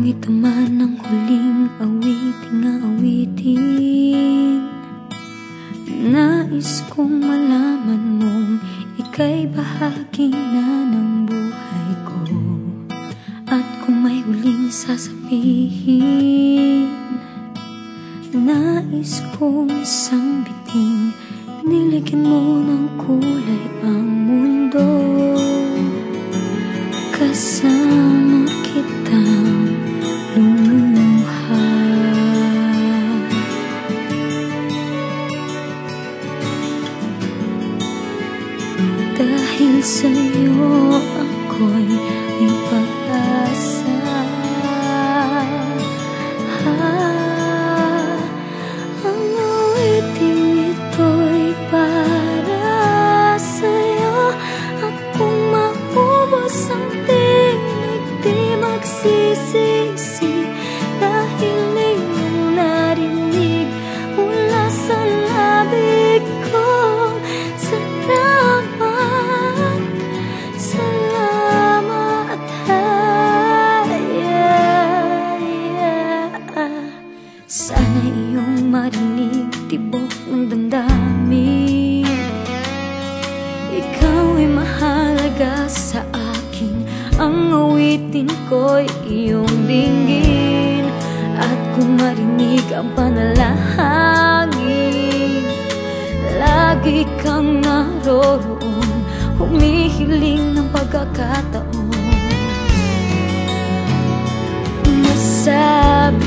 ito man ang huling awiting nais kong malaman mong ika'y bahagi na ng buhay ko. At kung may huling sasabihin, nais kong isang biting niligyan mo ng kulay ang mundo. Kasama kitang lumuha. Dahil sa'yo ako'y may pag-asa. Ang awiting ito'y para sa'yo. At kung maubos ang tinig, di magsisisi. Dahil iyong narinig mula sa labig ko. Sana iyong marinig tibok ng damdamin. Ikaw ay mahalaga sa akin. Ang awitin ko'y iyong dinggin. At kung marinig ang panalangin, lagi kang naroroon, humihiling ng pagkakataon. Masabi